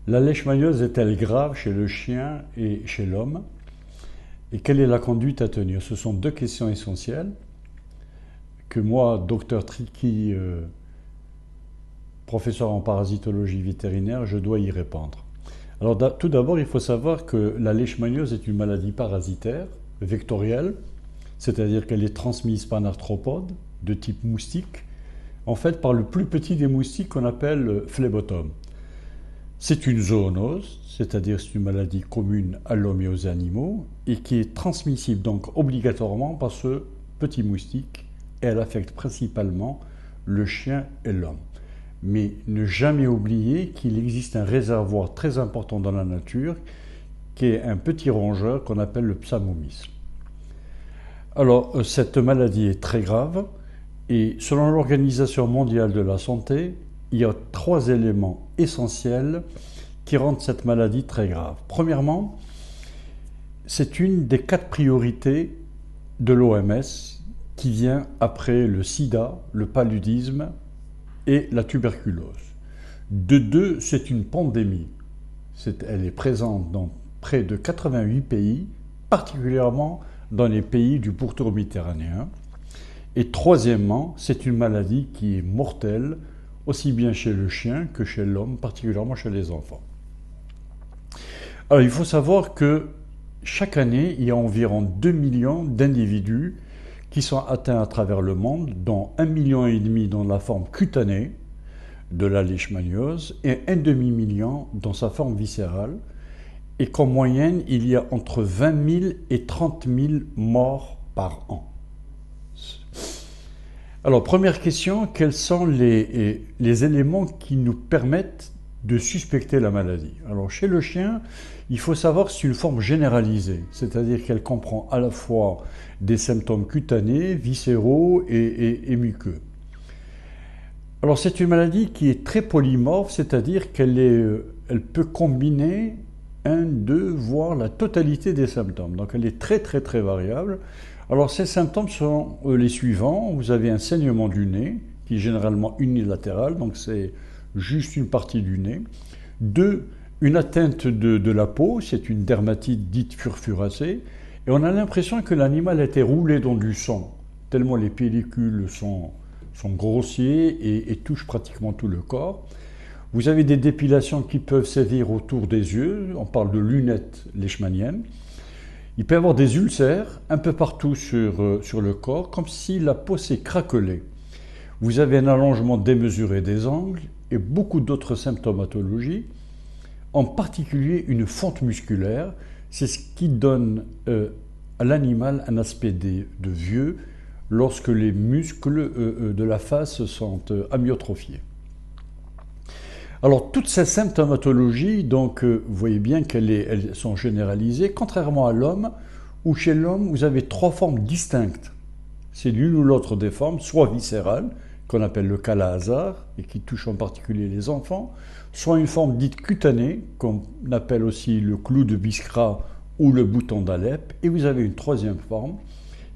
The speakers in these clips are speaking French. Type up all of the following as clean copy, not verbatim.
La leishmaniose est-elle grave chez le chien et chez l'homme? Et quelle est la conduite à tenir? Ce sont deux questions essentielles que moi, docteur Tricky, professeur en parasitologie vétérinaire, je dois y répondre. Alors tout d'abord, il faut savoir que la leishmaniose est une maladie parasitaire, vectorielle, c'est-à-dire qu'elle est transmise par un arthropode de type moustique, en fait par le plus petit des moustiques qu'on appelle phlébotome. C'est une zoonose, c'est-à-dire c'est une maladie commune à l'homme et aux animaux, et qui est transmissible donc obligatoirement par ce petit moustique, et elle affecte principalement le chien et l'homme. Mais ne jamais oublier qu'il existe un réservoir très important dans la nature, qui est un petit rongeur qu'on appelle le psammomis. Alors, cette maladie est très grave, et selon l'Organisation mondiale de la santé, il y a 3 éléments essentiels qui rendent cette maladie très grave. Premièrement, c'est une des 4 priorités de l'OMS qui vient après le sida, le paludisme et la tuberculose. De deux, c'est une pandémie. Elle est présente dans près de 88 pays, particulièrement dans les pays du pourtour méditerranéen. Et troisièmement, c'est une maladie qui est mortelle, aussi bien chez le chien que chez l'homme, particulièrement chez les enfants. Alors il faut savoir que chaque année, il y a environ 2 millions d'individus qui sont atteints à travers le monde, dont 1,5 million dans la forme cutanée de la leishmaniose et un demi-million dans sa forme viscérale, et qu'en moyenne, il y a entre 20 000 et 30 000 morts par an. Alors, première question, quels sont les éléments qui nous permettent de suspecter la maladie? Alors, chez le chien, il faut savoir que c'est une forme généralisée, c'est-à-dire qu'elle comprend à la fois des symptômes cutanés, viscéraux et muqueux. Alors, c'est une maladie qui est très polymorphe, c'est-à-dire elle peut combiner un, deux, voire la totalité des symptômes. Donc, elle est très, très, très variable. Alors, ces symptômes sont les suivants. Vous avez un saignement du nez, qui est généralement unilatéral, donc c'est juste une partie du nez. 2, une atteinte de la peau, c'est une dermatite dite furfuracée, et on a l'impression que l'animal a été roulé dans du sang, tellement les pellicules sont grossiers et touchent pratiquement tout le corps. Vous avez des dépilations qui peuvent sévir autour des yeux, on parle de lunettes leishmaniennes. Il peut y avoir des ulcères un peu partout sur le corps, comme si la peau s'est craquelée. Vous avez un allongement démesuré des angles et beaucoup d'autres symptomatologies, en particulier une fonte musculaire. C'est ce qui donne à l'animal un aspect de vieux lorsque les muscles de la face sont amyotrophiés. Alors toutes ces symptomatologies, donc vous voyez bien elles sont généralisées, contrairement à l'homme, où chez l'homme vous avez 3 formes distinctes. C'est l'une ou l'autre des formes, soit viscérale, qu'on appelle le cas Hazard, et qui touche en particulier les enfants, soit une forme dite cutanée, qu'on appelle aussi le clou de Biskra ou le bouton d'Alep, et vous avez une 3e forme,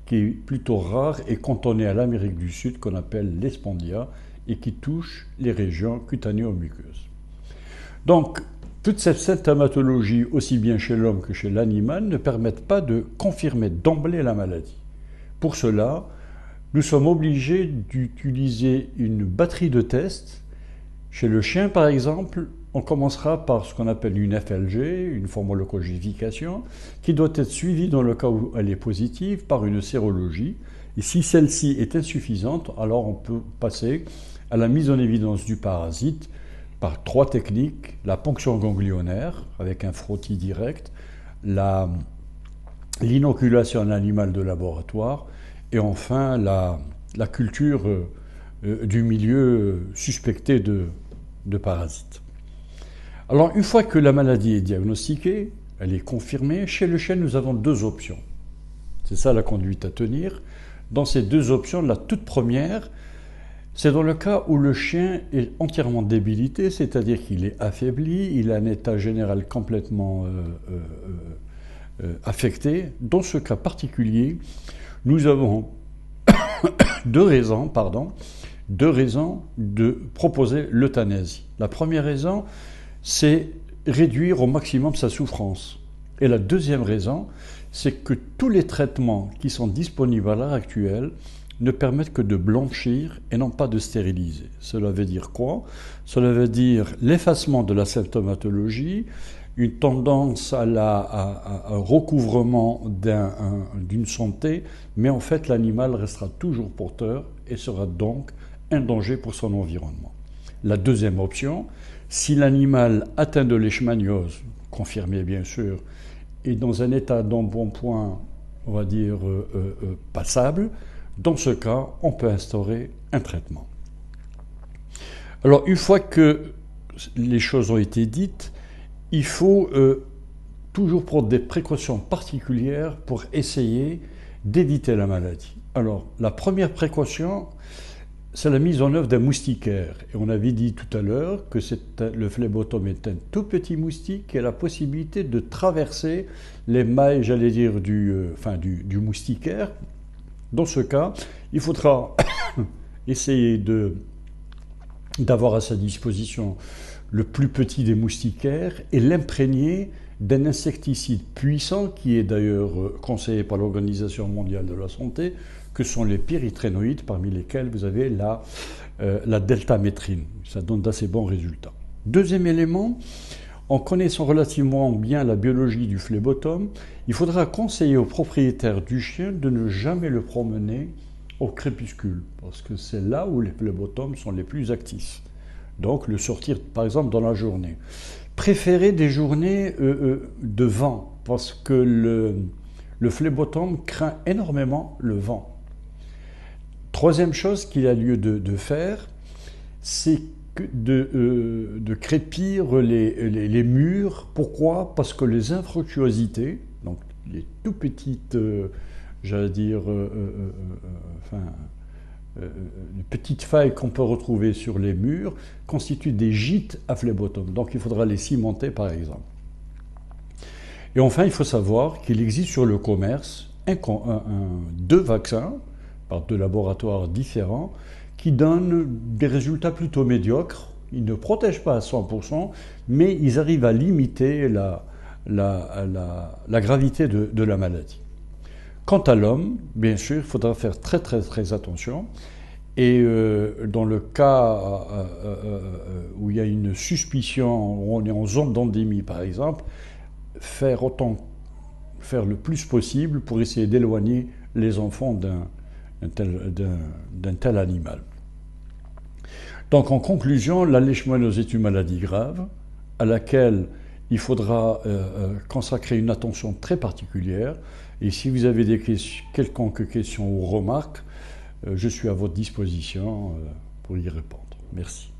qui est plutôt rare et cantonnée à l'Amérique du Sud, qu'on appelle l'espondia, et qui touche les régions cutanéo-muqueuses. Donc, toutes ces symptomatologies, aussi bien chez l'homme que chez l'animal, ne permettent pas de confirmer d'emblée la maladie. Pour cela, nous sommes obligés d'utiliser une batterie de tests. Chez le chien, par exemple, on commencera par ce qu'on appelle une FLG, une formolocogification, qui doit être suivie, dans le cas où elle est positive, par une sérologie. Et si celle-ci est insuffisante, alors on peut passer à la mise en évidence du parasite par 3 techniques: la ponction ganglionnaire avec un frottis direct, l'inoculation à l'animal de laboratoire et enfin la culture du milieu suspecté de parasites. Alors une fois que la maladie est diagnostiquée, elle est confirmée, chez le chien nous avons 2 options. C'est ça la conduite à tenir. Dans ces 2 options, la toute première, c'est dans le cas où le chien est entièrement débilité, c'est-à-dire qu'il est affaibli, il a un état général complètement affecté. Dans ce cas particulier, nous avons 2 raisons de proposer l'euthanasie. La première raison, c'est réduire au maximum sa souffrance. Et la deuxième raison, c'est que tous les traitements qui sont disponibles à l'heure actuelle ne permettent que de blanchir et non pas de stériliser. Cela veut dire quoi? Cela veut dire l'effacement de la symptomatologie, une tendance à un recouvrement d'une santé, mais en fait l'animal restera toujours porteur et sera donc un danger pour son environnement. La deuxième option, si l'animal atteint de leishmaniose, confirmé bien sûr, est dans un état d'embonpoint, on va dire, passable, dans ce cas, on peut instaurer un traitement. Alors, une fois que les choses ont été dites, il faut toujours prendre des précautions particulières pour essayer d'éviter la maladie. Alors, la première précaution, c'est la mise en œuvre d'un moustiquaire. Et on avait dit tout à l'heure que le phlébotome est un tout petit moustique qui a la possibilité de traverser les mailles, j'allais dire, du moustiquaire. Dans ce cas, il faudra essayer d'avoir à sa disposition le plus petit des moustiquaires et l'imprégner d'un insecticide puissant qui est d'ailleurs conseillé par l'Organisation mondiale de la santé, que sont les pyritrénoïdes, parmi lesquels vous avez la deltamétrine. Ça donne d'assez bons résultats. Deuxième élément, en connaissant relativement bien la biologie du phlébotome, il faudra conseiller aux propriétaires du chien de ne jamais le promener au crépuscule, parce que c'est là où les phlébotomes sont les plus actifs. Donc le sortir par exemple dans la journée. Préférez des journées de vent, parce que le phlébotome craint énormément le vent. Troisième chose qu'il a lieu de faire, c'est de crépir les murs. Pourquoi? Parce que les infructuosités, donc les tout petites, j'allais dire, les petites failles qu'on peut retrouver sur les murs, constituent des gîtes à phlébotome. Donc il faudra les cimenter par exemple. Et enfin, il faut savoir qu'il existe sur le commerce deux vaccins par deux laboratoires différents qui donnent des résultats plutôt médiocres. Ils ne protègent pas à 100%, mais ils arrivent à limiter la gravité de la maladie. Quant à l'homme, bien sûr, il faudra faire très très très attention. Et dans le cas où il y a une suspicion, où on est en zone d'endémie par exemple, faire le plus possible pour essayer d'éloigner les enfants d'un tel animal. Donc en conclusion, la leishmaniose est une maladie grave à laquelle il faudra consacrer une attention très particulière. Et si vous avez quelconques questions ou remarques, je suis à votre disposition pour y répondre. Merci.